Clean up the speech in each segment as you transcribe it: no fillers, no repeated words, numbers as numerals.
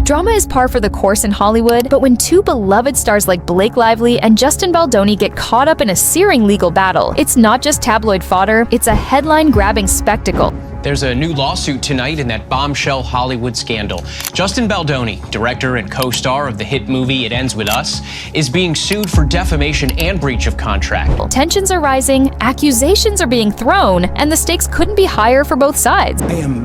Drama is par for the course in Hollywood, but when two beloved stars like Blake Lively and Justin Baldoni get caught up in a searing legal battle, it's not just tabloid fodder, it's a headline-grabbing spectacle. There's a new lawsuit tonight in that bombshell Hollywood scandal. Justin Baldoni, director and co-star of the hit movie It Ends With Us, is being sued for defamation and breach of contract. Tensions are rising, accusations are being thrown, and the stakes couldn't be higher for both sides. I am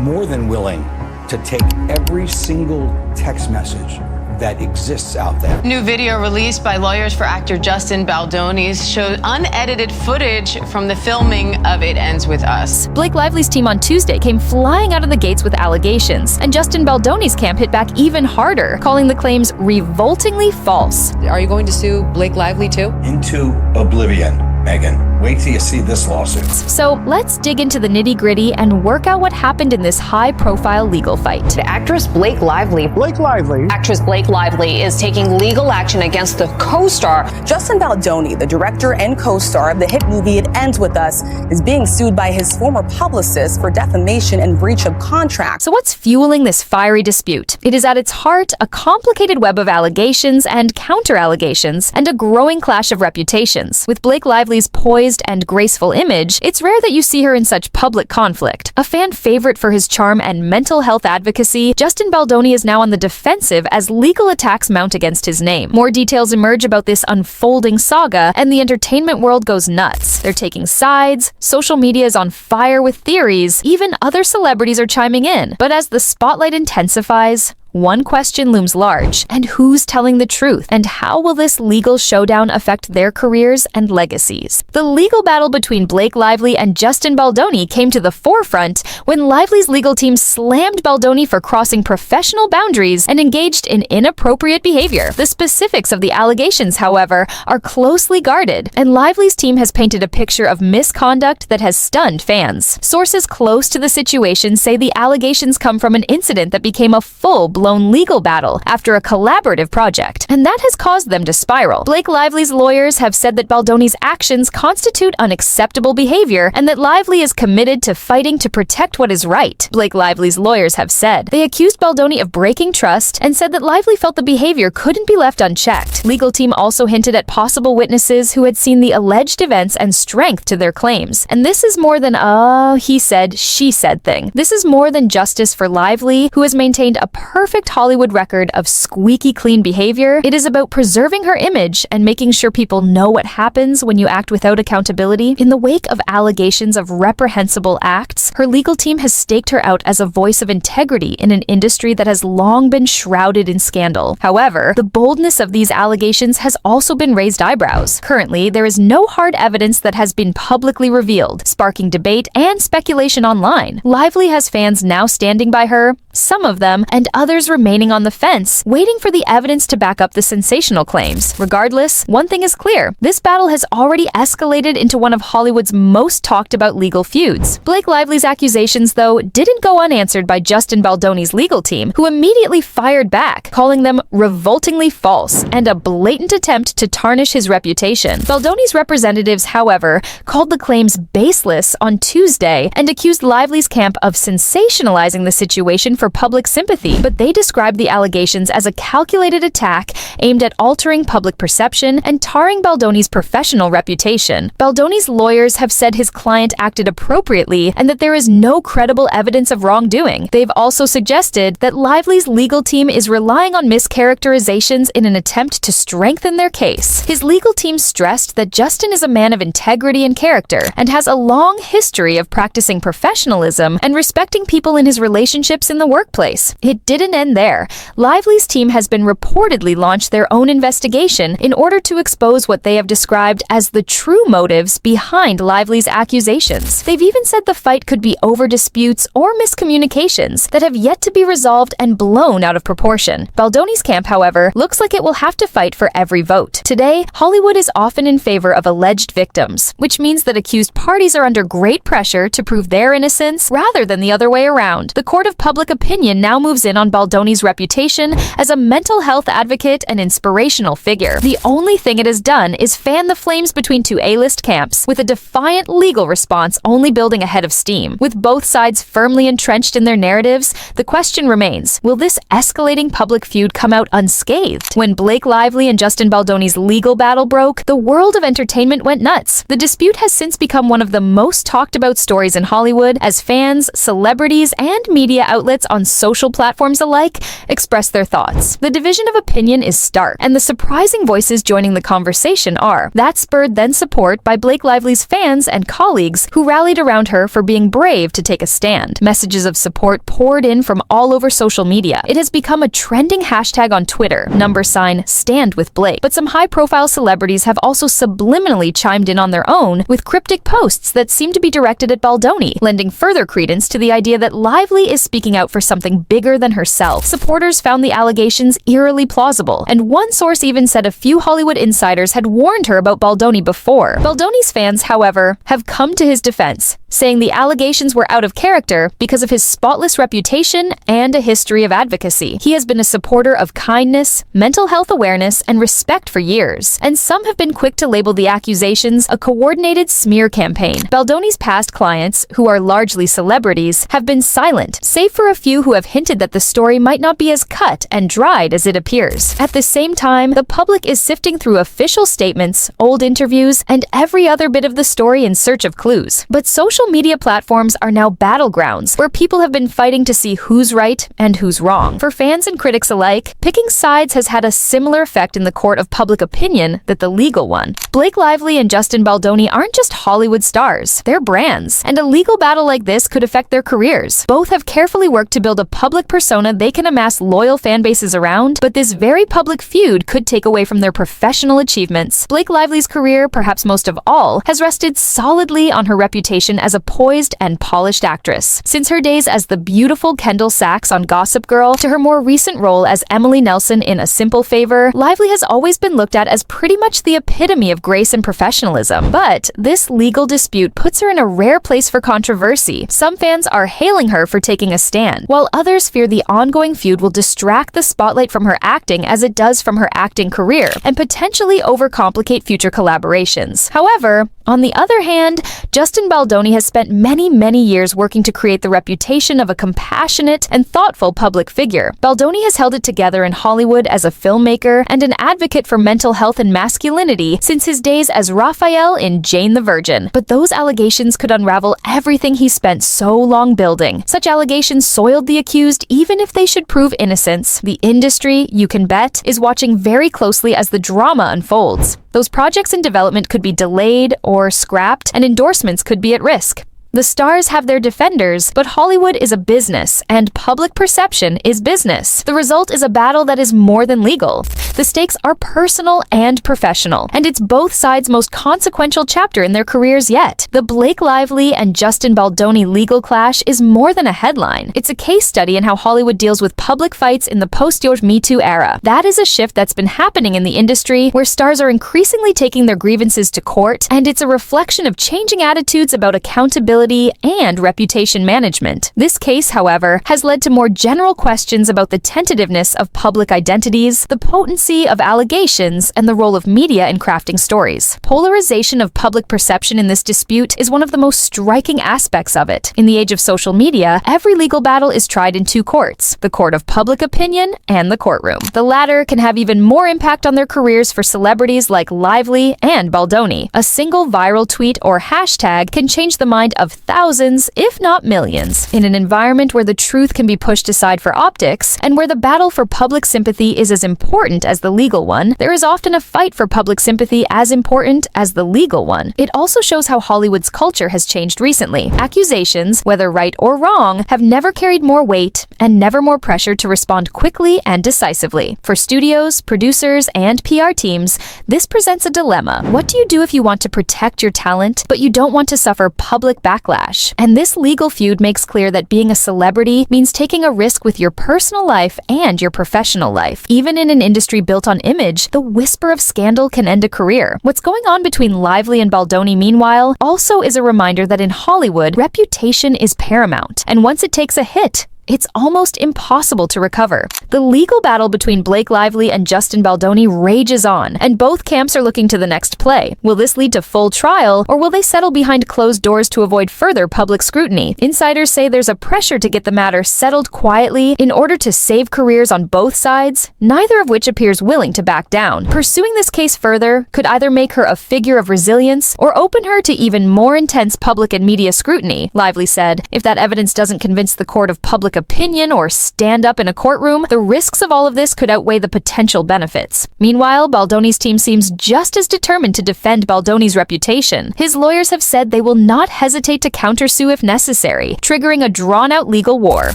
more than willing to take every single text message that exists out there. New video released by lawyers for actor Justin Baldoni showed unedited footage from the filming of It Ends With Us. Blake Lively's team on Tuesday came flying out of the gates with allegations, and Justin Baldoni's camp hit back even harder, calling the claims revoltingly false. Are you going to sue Blake Lively too? Into oblivion, Megan. Wait till you see this lawsuit. So let's dig into the nitty-gritty and work out what happened in this high-profile legal fight. The actress Blake Lively. Actress Blake Lively is taking legal action against the co-star. Justin Baldoni, the director and co-star of the hit movie It Ends With Us, is being sued by his former publicist for defamation and breach of contract. So what's fueling this fiery dispute? It is at its heart a complicated web of allegations and counter-allegations and a growing clash of reputations. With Blake Lively's poised and graceful image, it's rare that you see her in such public conflict. A fan favorite for his charm and mental health advocacy, Justin Baldoni is now on the defensive as legal attacks mount against his name. More details emerge about this unfolding saga, and the entertainment world goes nuts. They're taking sides, social media is on fire with theories, even other celebrities are chiming in. But as the spotlight intensifies, one question looms large, and who's telling the truth? And how will this legal showdown affect their careers and legacies? The legal battle between Blake Lively and Justin Baldoni came to the forefront when Lively's legal team slammed Baldoni for crossing professional boundaries and engaged in inappropriate behavior. The specifics of the allegations, however, are closely guarded, and Lively's team has painted a picture of misconduct that has stunned fans. Sources close to the situation say the allegations come from an incident that became a full-blown legal battle after a collaborative project, and that has caused them to spiral. Blake Lively's lawyers have said that Baldoni's actions constitute unacceptable behavior and that Lively is committed to fighting to protect what is right, Blake Lively's lawyers have said. They accused Baldoni of breaking trust and said that Lively felt the behavior couldn't be left unchecked. Legal team also hinted at possible witnesses who had seen the alleged events and strength to their claims. And this is more than a he said, she said thing. This is more than justice for Lively, who has maintained a perfect Hollywood record of squeaky clean behavior. It is about preserving her image and making sure people know what happens when you act without accountability. In the wake of allegations of reprehensible acts, her legal team has staked her out as a voice of integrity in an industry that has long been shrouded in scandal. However, the boldness of these allegations has also been raised eyebrows. Currently, there is no hard evidence that has been publicly revealed, sparking debate and speculation online. Lively has fans now standing by her, some of them, and others remaining on the fence, waiting for the evidence to back up the sensational claims. Regardless, one thing is clear. This battle has already escalated into one of Hollywood's most talked about legal feuds. Blake Lively's accusations, though, didn't go unanswered by Justin Baldoni's legal team, who immediately fired back, calling them revoltingly false and a blatant attempt to tarnish his reputation. Baldoni's representatives, however, called the claims baseless on Tuesday and accused Lively's camp of sensationalizing the situation for public sympathy, but they described the allegations as a calculated attack aimed at altering public perception and tarring Baldoni's professional reputation. Baldoni's lawyers have said his client acted appropriately and that there is no credible evidence of wrongdoing. They've also suggested that Lively's legal team is relying on mischaracterizations in an attempt to strengthen their case. His legal team stressed that Justin is a man of integrity and character and has a long history of practicing professionalism and respecting people in his relationships in the workplace. It didn't end there. Lively's team has been reportedly launched their own investigation in order to expose what they have described as the true motives behind Lively's accusations. They've even said the fight could be over disputes or miscommunications that have yet to be resolved and blown out of proportion. Baldoni's camp, however, looks like it will have to fight for every vote. Today, Hollywood is often in favor of alleged victims, which means that accused parties are under great pressure to prove their innocence rather than the other way around. The court of public opinion now moves in on Baldoni Baldoni's reputation as a mental health advocate and inspirational figure. The only thing it has done is fan the flames between two A-list camps, with a defiant legal response only building a head of steam. With both sides firmly entrenched in their narratives, the question remains, will this escalating public feud come out unscathed? When Blake Lively and Justin Baldoni's legal battle broke, the world of entertainment went nuts. The dispute has since become one of the most talked about stories in Hollywood as fans, celebrities, and media outlets on social platforms alike express their thoughts. The division of opinion is stark, and the surprising voices joining the conversation are. That spurred then support by Blake Lively's fans and colleagues who rallied around her for being brave to take a stand. Messages of support poured in from all over social media. It has become a trending hashtag on Twitter, #StandWithBlake. But some high-profile celebrities have also subliminally chimed in on their own with cryptic posts that seem to be directed at Baldoni, lending further credence to the idea that Lively is speaking out for something bigger than herself. Supporters found the allegations eerily plausible, and one source even said a few Hollywood insiders had warned her about Baldoni before. Baldoni's fans, however, have come to his defense, saying the allegations were out of character because of his spotless reputation and a history of advocacy. He has been a supporter of kindness, mental health awareness, and respect for years, and some have been quick to label the accusations a coordinated smear campaign. Baldoni's past clients, who are largely celebrities, have been silent, save for a few who have hinted that the story might not be as cut and dried as it appears. At the same time, the public is sifting through official statements, old interviews, and every other bit of the story in search of clues. But social media platforms are now battlegrounds where people have been fighting to see who's right and who's wrong. For fans and critics alike, picking sides has had a similar effect in the court of public opinion that the legal one. Blake Lively and Justin Baldoni aren't just Hollywood stars, they're brands, and a legal battle like this could affect their careers. Both have carefully worked to build a public persona they can amass loyal fan bases around, but this very public feud could take away from their professional achievements. Blake Lively's career, perhaps most of all, has rested solidly on her reputation as a poised and polished actress. Since her days as the beautiful Kendall Sachs on Gossip Girl to her more recent role as Emily Nelson in A Simple Favor, Lively has always been looked at as pretty much the epitome of grace and professionalism. But this legal dispute puts her in a rare place for controversy. Some fans are hailing her for taking a stand, while others fear the ongoing feud will distract the spotlight from her acting as it does from her acting career, and potentially overcomplicate future collaborations. However, on the other hand, Justin Baldoni has spent many years working to create the reputation of a compassionate and thoughtful public figure. Baldoni has held it together in Hollywood as a filmmaker and an advocate for mental health and masculinity since his days as Raphael in Jane the Virgin. But those allegations could unravel everything he spent so long building. Such allegations soiled the accused even if they should prove innocence. The industry, you can bet, is watching very closely as the drama unfolds. Those projects in development could be delayed or scrapped, and endorsements could be at risk. The stars have their defenders, but Hollywood is a business, and public perception is business. The result is a battle that is more than legal. The stakes are personal and professional, and it's both sides' most consequential chapter in their careers yet. The Blake Lively and Justin Baldoni legal clash is more than a headline. It's a case study in how Hollywood deals with public fights in the post-Me Too era. That is a shift that's been happening in the industry, where stars are increasingly taking their grievances to court, and it's a reflection of changing attitudes about accountability and reputation management. This case, however, has led to more general questions about the tentativeness of public identities, the potency of allegations, and the role of media in crafting stories. Polarization of public perception in this dispute is one of the most striking aspects of it. In the age of social media, every legal battle is tried in two courts, the court of public opinion and the courtroom. The latter can have even more impact on their careers for celebrities like Lively and Baldoni. A single viral tweet or hashtag can change the mind of thousands, if not millions. In an environment where the truth can be pushed aside for optics, and where the battle for public sympathy is as important as the legal one, there is often a fight for public sympathy as important as the legal one. It also shows how Hollywood's culture has changed recently. Accusations, whether right or wrong, have never carried more weight and never more pressure to respond quickly and decisively. For studios, producers, and PR teams, this presents a dilemma. What do you do if you want to protect your talent, but you don't want to suffer public backlash? And this legal feud makes clear that being a celebrity means taking a risk with your personal life and your professional life. Even in an industry built on image, the whisper of scandal can end a career. What's going on between Lively and Baldoni, meanwhile, also is a reminder that in Hollywood, reputation is paramount. And once it takes a hit, it's almost impossible to recover. The legal battle between Blake Lively and Justin Baldoni rages on, and both camps are looking to the next play. Will this lead to full trial, or will they settle behind closed doors to avoid further public scrutiny? Insiders say there's a pressure to get the matter settled quietly in order to save careers on both sides, neither of which appears willing to back down. Pursuing this case further could either make her a figure of resilience or open her to even more intense public and media scrutiny, Lively said. If that evidence doesn't convince the court of public opinion or stand up in a courtroom, the risks of all of this could outweigh the potential benefits. Meanwhile, Baldoni's team seems just as determined to defend Baldoni's reputation. His lawyers have said they will not hesitate to countersue if necessary, triggering a drawn-out legal war,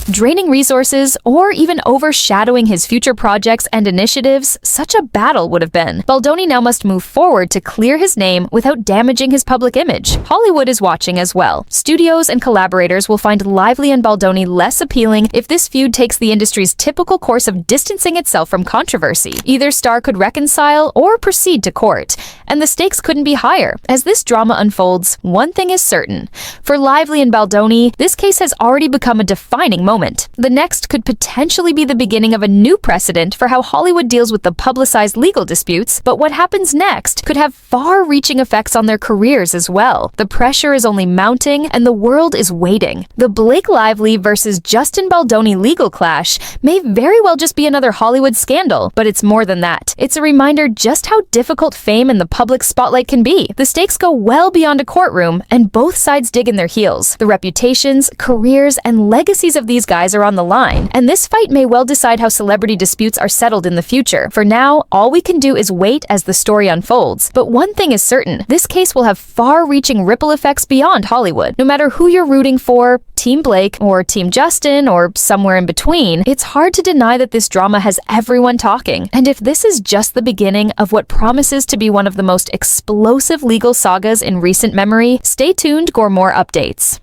draining resources, or even overshadowing his future projects and initiatives. Such a battle would have been. Baldoni now must move forward to clear his name without damaging his public image. Hollywood is watching as well. Studios and collaborators will find Lively and Baldoni less appealing if this feud takes the industry's typical course of distancing itself from controversy. Either star could reconcile or proceed to court, and the stakes couldn't be higher. As this drama unfolds, one thing is certain. For Lively and Baldoni, this case has already become a defining moment. The next could potentially be the beginning of a new precedent for how Hollywood deals with the publicized legal disputes, but what happens next could have far-reaching effects on their careers as well. The pressure is only mounting, and the world is waiting. The Blake Lively versus Justin Baldoni legal clash may very well just be another Hollywood scandal, but it's more than that. It's a reminder just how difficult fame in the public spotlight can be. The stakes go well beyond a courtroom, and both sides dig in their heels. The reputations, careers, and legacies of these guys are on the line, and this fight may well decide how celebrity disputes are settled in the future. For now, all we can do is wait as the story unfolds. But one thing is certain, this case will have far-reaching ripple effects beyond Hollywood. No matter who you're rooting for, Team Blake or Team Justin or somewhere in between, it's hard to deny that this drama has everyone talking. And if this is just the beginning of what promises to be one of the most explosive legal sagas in recent memory, stay tuned for more updates.